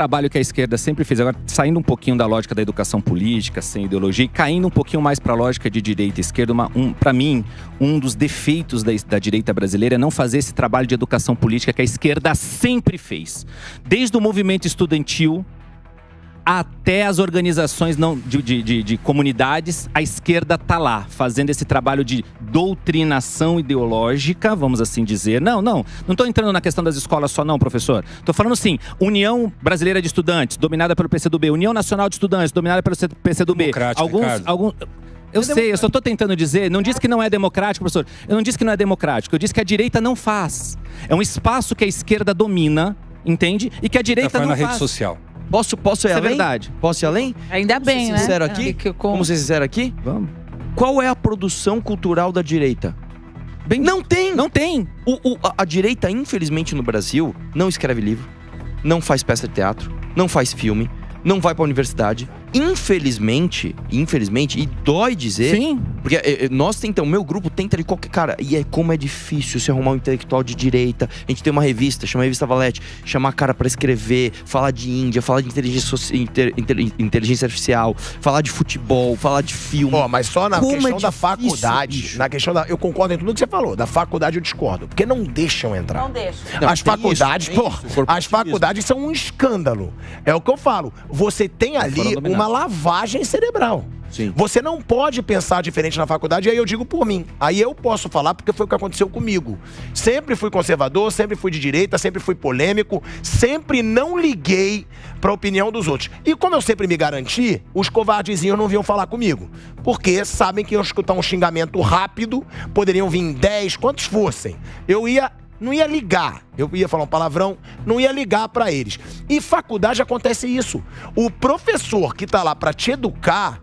trabalho que a esquerda sempre fez, agora saindo um pouquinho da lógica da educação política, sem ideologia, e caindo um pouquinho mais para a lógica de direita e esquerda, para mim, um dos defeitos da direita brasileira é não fazer esse trabalho de educação política que a esquerda sempre fez. Desde o movimento estudantil até as organizações de comunidades, a esquerda está lá, fazendo esse trabalho de doutrinação ideológica, vamos assim dizer. Não estou entrando na questão das escolas só não, professor. Estou falando assim, União Brasileira de Estudantes, dominada pelo PCdoB, União Nacional de Estudantes, dominada pelo PCdoB. Eu sei, eu só estou tentando dizer, não disse que não é democrático, professor. Eu não disse que não é democrático, eu disse que a direita não faz. É um espaço que a esquerda domina, entende? E que a direita não faz. Na rede social. Posso ir além? É verdade. Posso ir além? Ainda bem, né? Vamos ser sinceros aqui? Vamos. Qual é a produção cultural da direita? Não tem! Não tem! A direita, infelizmente, no Brasil, não escreve livro, não faz peça de teatro, não faz filme, não vai pra universidade. Infelizmente, e dói dizer... Sim. Porque nós tentamos, o meu grupo tenta de qualquer... Cara, e como é difícil se arrumar um intelectual de direita. A gente tem uma revista, chama Revista Valete, chamar cara pra escrever, falar de Índia, falar de inteligência artificial, falar de futebol, falar de filme. Mas só na questão da faculdade, eu concordo em tudo que você falou. Da faculdade eu discordo, porque não deixam entrar. Não deixam. As faculdades, as faculdades são um escândalo. É o que eu falo. Você tem ali uma lavagem cerebral. Sim. Você não pode pensar diferente na faculdade, e aí eu digo por mim. Aí eu posso falar porque foi o que aconteceu comigo. Sempre fui conservador, sempre fui de direita, sempre fui polêmico, sempre não liguei pra opinião dos outros. E como eu sempre me garanti, os covardezinhos não vinham falar comigo. Porque sabem que eu escutar um xingamento rápido, poderiam vir 10, quantos fossem. Não ia ligar, eu ia falar um palavrão, não ia ligar pra eles. E faculdade acontece isso. O professor que tá lá pra te educar,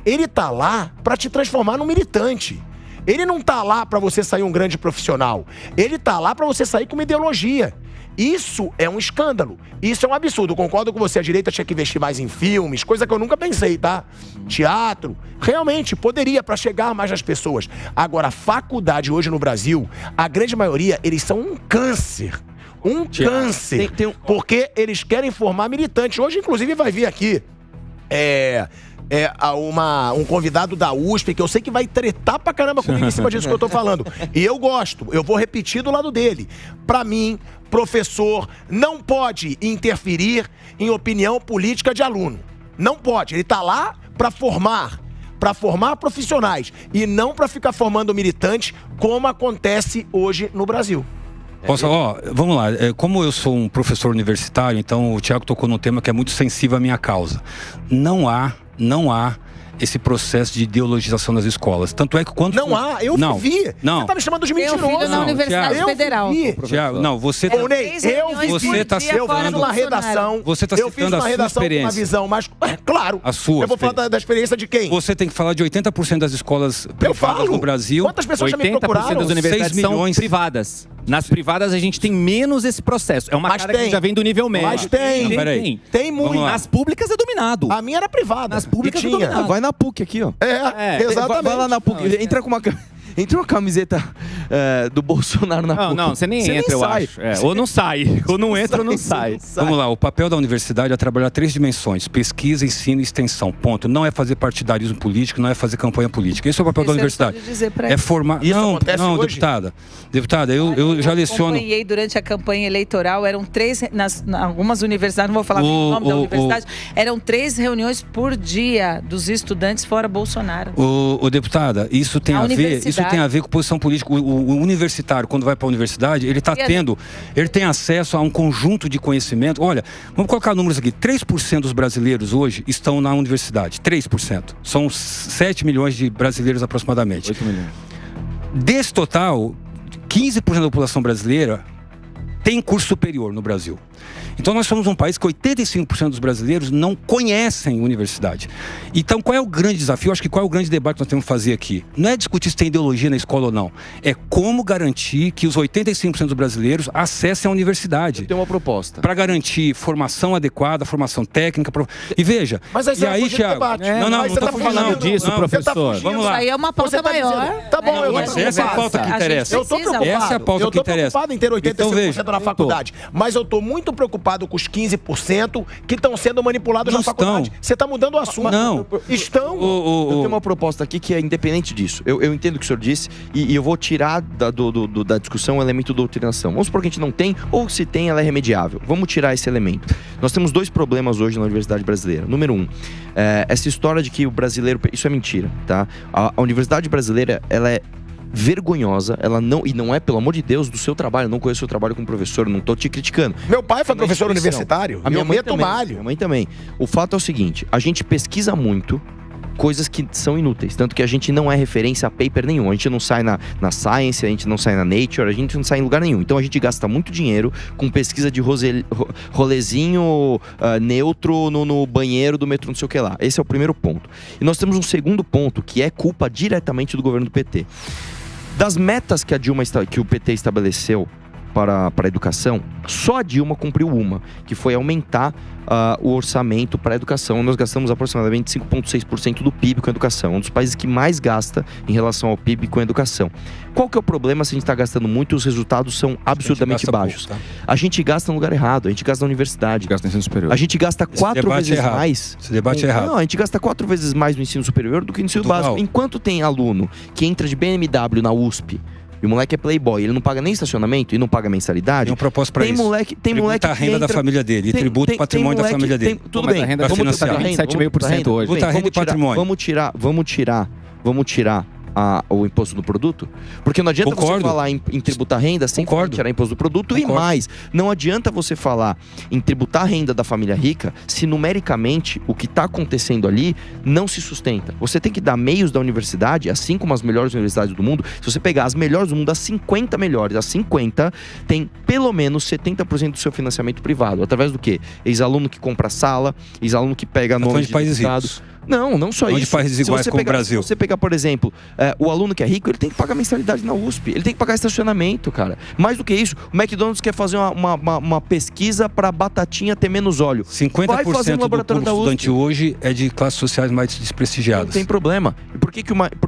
ele tá lá pra te transformar num militante. Ele não tá lá pra você sair um grande profissional. Ele tá lá pra você sair com uma ideologia. Isso é um escândalo. Isso é um absurdo. Concordo com você, a direita tinha que investir mais em filmes, coisa que eu nunca pensei, tá? Teatro. Realmente, poderia pra chegar mais nas pessoas. Agora, a faculdade hoje no Brasil, a grande maioria, eles são um câncer. Câncer. Porque eles querem formar militantes. Hoje, inclusive, vai vir aqui um convidado da USP, que eu sei que vai tretar pra caramba comigo em cima disso que eu tô falando. E eu gosto, eu vou repetir do lado dele. Pra mim, professor não pode interferir em opinião política de aluno. Não pode. Ele tá lá pra formar profissionais e não pra ficar formando militantes, como acontece hoje no Brasil. Vamos lá, como eu sou um professor universitário, então o Thiago tocou num tema que é muito sensível à minha causa. Não há esse processo de ideologização das escolas. Tanto é que quando... Eu vi. Não. Você tá me chamando de mentiroso. Meu filho na Universidade Federal. Thiago, não, você... Eu fiz uma redação. Você tá citando a sua experiência. Uma visão mais... Claro. A sua. Eu vou falar da experiência de quem? Você tem que falar de 80% das escolas privadas no Brasil. Quantas pessoas já me procuraram? 80% das universidades são privadas. Nas privadas a gente tem menos esse processo. É uma cara que já vem do nível médio. Mas tem. Tem muito. Nas públicas é dominado. A minha era privada. Nas públicas é dominado. Vai na PUC aqui, ó. Exatamente. Vai lá na PUC. Entra com uma camiseta do Bolsonaro na PUC. Não, você nem entra, eu acho. Ou não sai. Ou não entra ou não sai. Vamos lá, o papel da universidade é trabalhar 3 dimensões: pesquisa, ensino e extensão. Ponto. Não é fazer partidarismo político, não é fazer campanha política. Esse é o papel da universidade. É formar... Isso acontece hoje? Deputada, eu já leciono... Eu acompanhei durante a campanha eleitoral, eram 3, algumas universidades, não vou falar o nome da universidade, eram 3 reuniões por dia dos estudantes fora Bolsonaro. Deputada, isso tem a ver com posição política. O universitário, quando vai para a universidade, ele tem acesso a um conjunto de conhecimento. Olha, vamos colocar números aqui. 3% dos brasileiros hoje estão na universidade. 3%. São 7 milhões de brasileiros aproximadamente. 8 milhões. Desse total, 15% da população brasileira tem curso superior no Brasil. Então nós somos um país que 85% dos brasileiros não conhecem universidade. Então qual é o grande desafio? Acho que qual é o grande debate que nós temos que fazer aqui? Não é discutir se tem ideologia na escola ou não. É como garantir que os 85% dos brasileiros acessem a universidade. Eu tenho uma proposta. Para garantir formação adequada, formação técnica. E veja... Mas aí e aí, Thiago... Não estou falando disso, professor. Vamos lá. Isso aí é uma pauta maior. Tá bom, mas essa é a pauta que interessa. Eu tô preocupado. Essa é a pauta que interessa. Eu tô preocupado em ter 85% na faculdade. Mas eu tô muito preocupado com os 15% que estão sendo manipulados na faculdade. Você tá mudando o assunto. Não. Estão. Eu tenho uma proposta aqui que é independente disso. Eu entendo o que o senhor disse e eu vou tirar da discussão o elemento doutrinação. Vamos supor que a gente não tem, ou se tem, ela é remediável. Vamos tirar esse elemento. Nós temos 2 problemas hoje na universidade brasileira. Número 1, essa história de que o brasileiro... Isso é mentira, tá? A universidade brasileira, ela é vergonhosa, ela não é, pelo amor de Deus, do seu trabalho. Eu não conheço o seu trabalho como professor, não tô te criticando. Meu pai foi professor universitário. A minha mãe meto também. malho. Minha mãe também. O fato é o seguinte, a gente pesquisa muito coisas que são inúteis, tanto que a gente não é referência a paper nenhum, a gente não sai na Science, a gente não sai na Nature, a gente não sai em lugar nenhum, então a gente gasta muito dinheiro com pesquisa de rolezinho neutro no banheiro do metrô, não sei o que lá. Esse é o primeiro ponto. E nós temos um segundo ponto, que é culpa diretamente do governo do PT. Das metas que o PT estabeleceu para a educação, só a Dilma cumpriu uma, que foi aumentar o orçamento para a educação. Nós gastamos aproximadamente 5,6% do PIB com a educação, um dos países que mais gasta em relação ao PIB com a educação. Qual que é o problema se a gente está gastando muito e os resultados são absurdamente baixos? Pouco, tá? A gente gasta no lugar errado, a gente gasta na universidade. Gasta no ensino superior. A gente gasta 4 vezes mais. Esse debate é errado. Não, a gente gasta 4 vezes mais no ensino superior do que no ensino básico. Enquanto tem aluno que entra de BMW na USP, e o moleque é playboy, ele não paga nem estacionamento e não paga mensalidade. Tem um propósito para isso. Tem moleque a renda da família dele, tributa o patrimônio da família dele. Tudo bem. A renda financiar 27,5% hoje. Tributa a renda e patrimônio. Vamos tirar o imposto do produto? Porque não adianta você falar em tributar renda sem tirar imposto do produto. E mais, não adianta você falar em tributar a renda da família rica se numericamente o que está acontecendo ali não se sustenta. Você tem que dar meios da universidade, assim como as melhores universidades do mundo. Se você pegar as melhores do mundo, as 50 melhores, as 50 tem pelo menos 70% do seu financiamento privado. Através do quê? Ex-aluno que compra sala, ex-aluno que pega nome de países deputado. ricos. Não só isso. De países iguais como o Brasil. Se você pegar, por exemplo, o aluno que é rico, ele tem que pagar mensalidade na USP. Ele tem que pagar estacionamento, cara. Mais do que isso, o McDonald's quer fazer uma pesquisa para batatinha ter menos óleo. 50% do curso estudantil hoje é de classes sociais mais desprestigiadas. Não tem problema. Por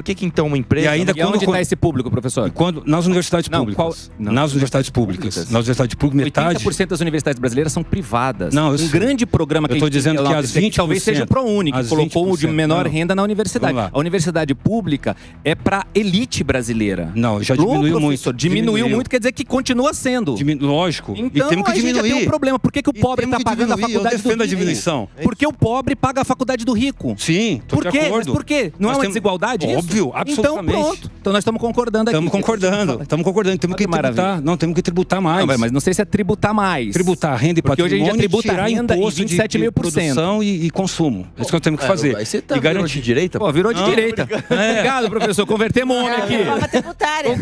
que então uma empresa... E ainda onde está esse público, professor? Nas universidades públicas. Nas universidades públicas. Nas universidades públicas, metade... 80% das universidades brasileiras são privadas. Não, um grande programa que eu estou dizendo que as 20%... Talvez seja o ProUni, que colocou o de menor renda na universidade. A universidade pública é para elite brasileira. Não, já diminuiu muito. Diminuiu muito, quer dizer que continua sendo. Lógico. Então, e temos que diminuir. A gente já tem um problema. Por que o pobre está pagando a faculdade do rico? Eu defendo a diminuição. Porque o pobre paga a faculdade do rico. Sim, estou de acordo. Mas por quê? Não é uma desigualdade isso? Óbvio, absolutamente. Então pronto. Então nós estamos concordando aqui. Estamos concordando. Temos que tributar. Não, temos que tributar mais. Não, mas não sei se é tributar mais. Tributar renda e porque patrimônio, hoje a gente já tributa tirar renda imposto em 27,5%. de produção e consumo. É isso que nós temos que fazer. Você tá virou de direita? Pô, virou de direita. Obrigado, professor. Convertemos o homem aqui. Reforma tributária.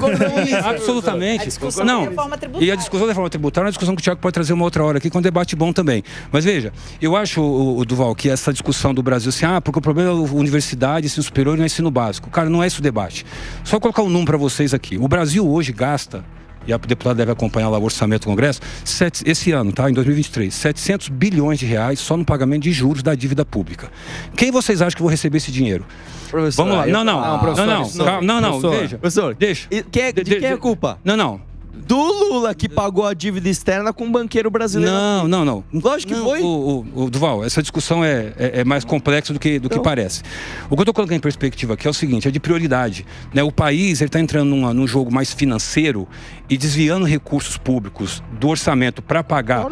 Absolutamente. A discussão da reforma tributária. E a discussão da reforma tributária é uma discussão que o Thiago pode trazer uma outra hora aqui, com um debate bom também. Mas veja, eu acho, o Duval, que essa discussão do Brasil, assim, porque o problema é a universidade, ensino superior e não é ensino básico. Cara, não é esse o debate. Só colocar um número para vocês aqui. O Brasil hoje gasta, e a deputada deve acompanhar lá o orçamento do Congresso, esse ano, tá? Em 2023, 700 bilhões de reais só no pagamento de juros da dívida pública. Quem vocês acham que vão receber esse dinheiro? Professor, vamos lá. Não, veja. Professor, deixa. De quem é a culpa? Não. Do Lula que pagou a dívida externa com um banqueiro brasileiro. Não. Lógico que foi. O Duval, essa discussão é mais complexa do que parece. O que eu estou colocando em perspectiva aqui é o seguinte, é de prioridade. Né? O país está entrando num jogo mais financeiro e desviando recursos públicos do orçamento para pagar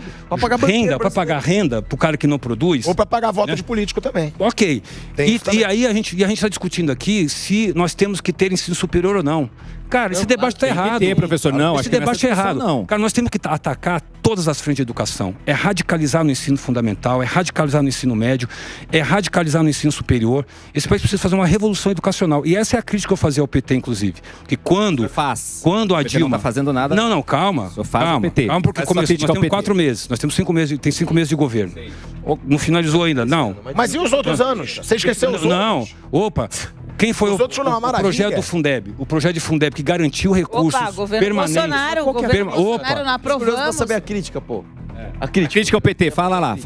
renda, para pagar renda para o cara que não produz. Ou para pagar voto de político também. Ok. E aí a gente está discutindo aqui se nós temos que ter ensino superior ou não. Cara, esse debate está errado. Professor, não. Esse debate é errado. Não. Cara, nós temos que atacar todas as frentes de educação. É radicalizar no ensino fundamental, é radicalizar no ensino médio, é radicalizar no ensino superior. Esse país precisa fazer uma revolução educacional. E essa é a crítica que eu fazia ao PT, inclusive. Que quando a Dilma... não está fazendo nada. Não, calma. Calma, porque começou. Nós temos 4 meses. Nós temos 5 meses. Tem 5 meses de governo. Não finalizou ainda. Não. Mas e os outros anos? Você esqueceu os outros? Não. Opa. Quem foi o projeto do Fundeb? O projeto de Fundeb que garantiu recursos governo permanentes. Bolsonaro, governo Bolsonaro, não aprovamos. Pra saber a crítica, pô. A crítica ao PT, fala lá.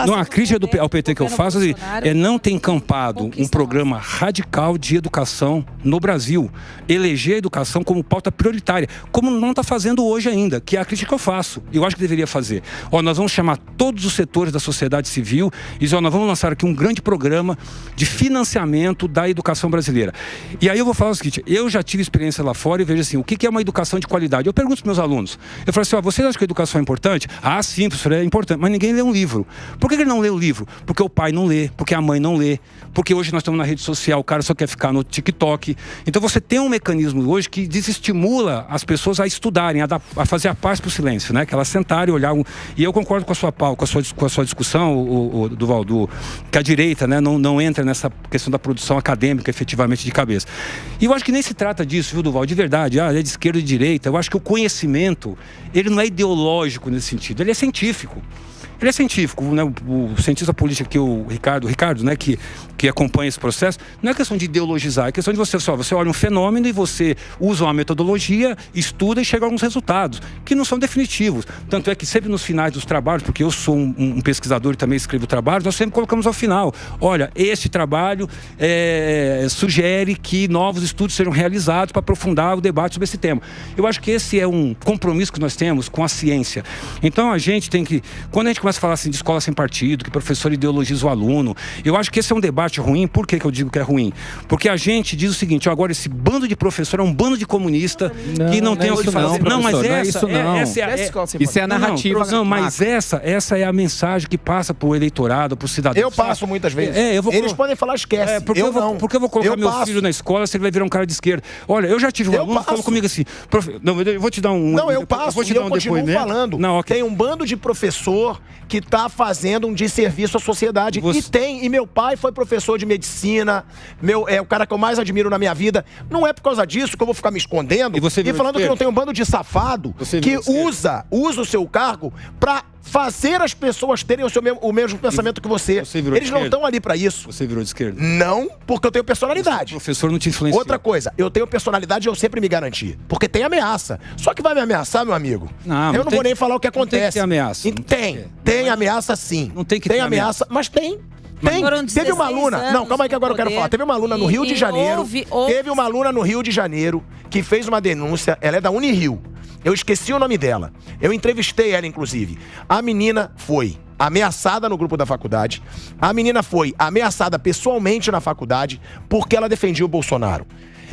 Não, a crítica ao PT que eu faço é não ter encampado um programa radical de educação no Brasil. Eleger a educação como pauta prioritária, como não está fazendo hoje ainda, que é a crítica que eu faço. Eu acho que deveria fazer. Nós vamos chamar todos os setores da sociedade civil e dizer, nós vamos lançar aqui um grande programa de financiamento da educação brasileira. E aí eu vou falar o seguinte, eu já tive experiência lá fora e vejo assim, o que é uma educação de qualidade? Eu pergunto para os meus alunos, eu falo assim, vocês acham que a educação é importante? Ah, sim, professor, é importante, mas ninguém lê um livro. Por que ele não lê o livro? Porque o pai não lê, porque a mãe não lê, porque hoje nós estamos na rede social, o cara só quer ficar no TikTok. Então você tem um mecanismo hoje que desestimula as pessoas a estudarem, a fazer a paz pro silêncio, né? Que elas sentarem e olhar. E eu concordo com a sua discussão, Duvaldo, que a direita, né, não entra nessa questão da produção acadêmica efetivamente de cabeça. E eu acho que nem se trata disso, viu, Duvaldo? De verdade, é de esquerda e de direita. Eu acho que o conhecimento, ele não é ideológico nesse sentido, ele é científico. Ele é científico, né? O cientista político que o Ricardo, né, que acompanha esse processo, não é questão de ideologizar, é questão de você olha um fenômeno e você usa uma metodologia, estuda e chega a alguns resultados, que não são definitivos. Tanto é que sempre nos finais dos trabalhos, porque eu sou um pesquisador e também escrevo trabalhos, nós sempre colocamos ao final, olha, este trabalho sugere que novos estudos sejam realizados para aprofundar o debate sobre esse tema. Eu acho que esse é um compromisso que nós temos com a ciência. Então a gente tem que, quando a gente começa a falar assim de escola sem partido, que o professor ideologiza o aluno, eu acho que esse é um debate ruim. Por que eu digo que é ruim? Porque a gente diz o seguinte, agora esse bando de professor é um bando de comunista que não tem o que fazer. Não, mas isso é a narrativa. Não, mas essa é a mensagem que passa pro eleitorado, pro cidadão. Eu passo muitas vezes. Eles podem falar, esquece. Porque eu vou colocar meu filho na escola se ele vai virar um cara de esquerda. Olha, eu já tive um aluno que falou comigo assim, não, eu vou te dar um... Não, eu passo, vou te dar um depoimento. Falando. Não, okay. Tem um bando de professor que está fazendo um desserviço à sociedade. E meu pai foi professor de medicina, é o cara que eu mais admiro na minha vida. Não é por causa disso que eu vou ficar me escondendo e falando que não tem um bando de safado que usa o seu cargo para fazer as pessoas terem o mesmo pensamento que você. Eles não estão ali para isso. Você virou de esquerda? Não, porque eu tenho personalidade. O professor não te influencia. Outra coisa, eu tenho personalidade e eu sempre me garanti. Porque tem ameaça. Só que vai me ameaçar, meu amigo. Eu não vou nem falar o que acontece. Não tem que ter ameaça. Tem ameaça sim. Não tem que ter ameaça, mas tem. Teve uma aluna. Não, calma aí que agora eu quero falar. Teve uma aluna no Rio de Janeiro. Teve uma aluna no Rio de Janeiro que fez uma denúncia. Ela é da Unirio. Eu esqueci o nome dela. Eu entrevistei ela, inclusive. A menina foi ameaçada no grupo da faculdade. A menina foi ameaçada pessoalmente na faculdade porque ela defendia o Bolsonaro.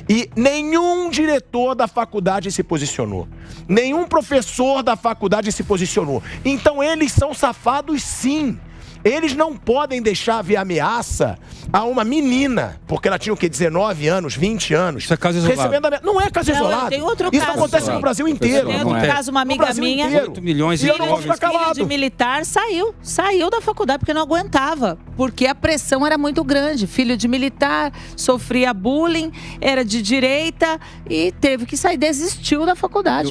E nenhum diretor da faculdade se posicionou. Nenhum professor da faculdade se posicionou. Então eles são safados sim. Eles não podem deixar haver ameaça a uma menina, porque ela tinha o quê? 19 anos, 20 anos. Isso é caso isolado. Não é caso isolado. Tem outro Isso caso. acontece no Brasil inteiro. Tem outro caso, uma amiga minha, 8 milhões de filho de militar, saiu da faculdade porque não aguentava, porque a pressão era muito grande. Filho de militar, sofria bullying, era de direita e teve que sair, desistiu da faculdade.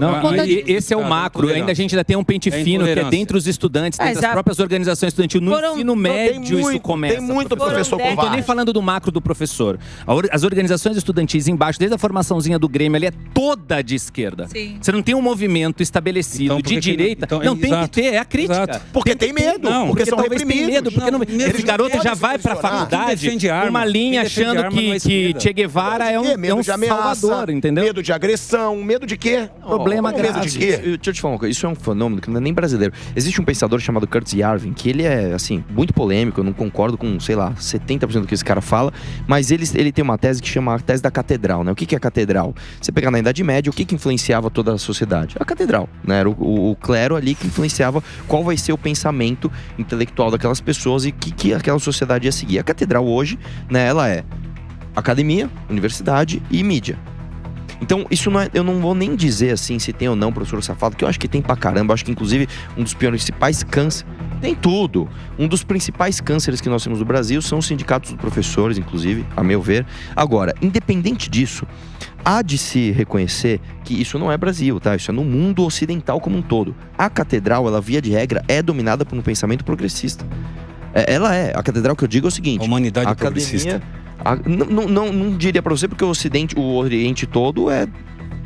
Esse é o macro. Ainda a gente ainda tem um pente fino que é dentro dos estudantes, dentro das próprias organizações estudantis. No ensino médio isso começa. Tem muito professor covarde. Não tô nem falando do macro do professor. As organizações estudantis embaixo, desde a formaçãozinha do Grêmio, ali é toda de esquerda. Sim. Você não tem um movimento estabelecido de direita. Não, tem que ter, é a crítica. Exato. Porque tem medo. Não, porque são talvez reprimidos. tem medo. Porque esse garoto já vai pra faculdade uma linha achando que Che Guevara é um salvador, entendeu? Medo de agressão, medo de quê? Problema grave. Medo de quê? Deixa eu te falar uma coisa, isso é um fenômeno que não é nem brasileiro. Existe um pensador chamado Curtis Yarvin, que ele é, assim, muito polêmico, eu não concordo com, sei lá, 70% do que esse cara fala, mas ele tem uma tese que chama a tese da catedral, né? O que é a catedral? Você pegar na Idade Média, o que influenciava toda a sociedade? A catedral, né? Era o clero ali que influenciava qual vai ser o pensamento intelectual daquelas pessoas e que aquela sociedade ia seguir. A catedral hoje, né, ela é academia, universidade e mídia. Então, isso não é, eu não vou nem dizer assim se tem ou não professor safado, que eu acho que tem pra caramba. Eu acho que, inclusive, um dos principais cânceres... Tem tudo. Um dos principais cânceres que nós temos no Brasil são os sindicatos dos professores, inclusive, a meu ver. Agora, independente disso, há de se reconhecer que isso não é Brasil, tá? Isso é no mundo ocidental como um todo. A catedral, ela, via de regra, é dominada por um pensamento progressista. Ela é. A catedral que eu digo é o seguinte... A humanidade progressista. Não diria pra você, porque o Ocidente, o Oriente todo é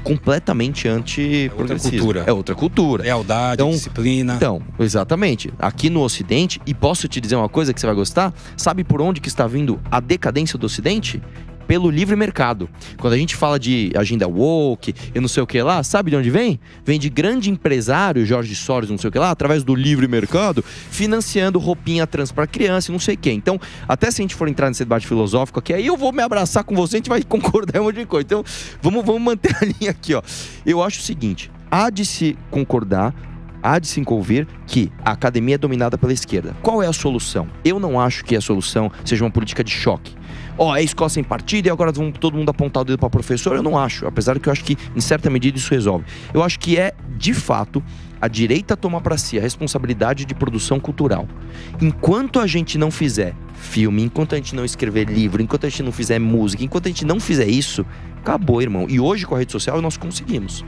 completamente anti-progressismo. cultura. É outra cultura. Lealdade, disciplina. Então, exatamente. Aqui no Ocidente, e posso te dizer uma coisa que você vai gostar, sabe por onde que está vindo a decadência do Ocidente? Pelo livre mercado. Quando a gente fala de agenda woke e não sei o que lá, sabe de onde vem? Vem de grande empresário, Jorge Soros, não sei o que lá, através do livre mercado, financiando roupinha trans para criança e não sei o que. Então, até se a gente for entrar nesse debate filosófico aqui, aí eu vou me abraçar com você, a gente vai concordar em um monte de coisa. Então, vamos manter a linha aqui, ó. Eu acho o seguinte, há de se concordar, há de se convir que a academia é dominada pela esquerda. Qual é a solução? Eu não acho que a solução seja uma política de choque. É escola sem partido e agora vamos todo mundo apontar o dedo para professor? Eu não acho, apesar de que eu acho que em certa medida isso resolve. Eu acho que é, de fato, a direita tomar para si a responsabilidade de produção cultural. Enquanto a gente não fizer filme, enquanto a gente não escrever livro, enquanto a gente não fizer música, enquanto a gente não fizer isso, acabou, irmão. E hoje com a rede social nós conseguimos.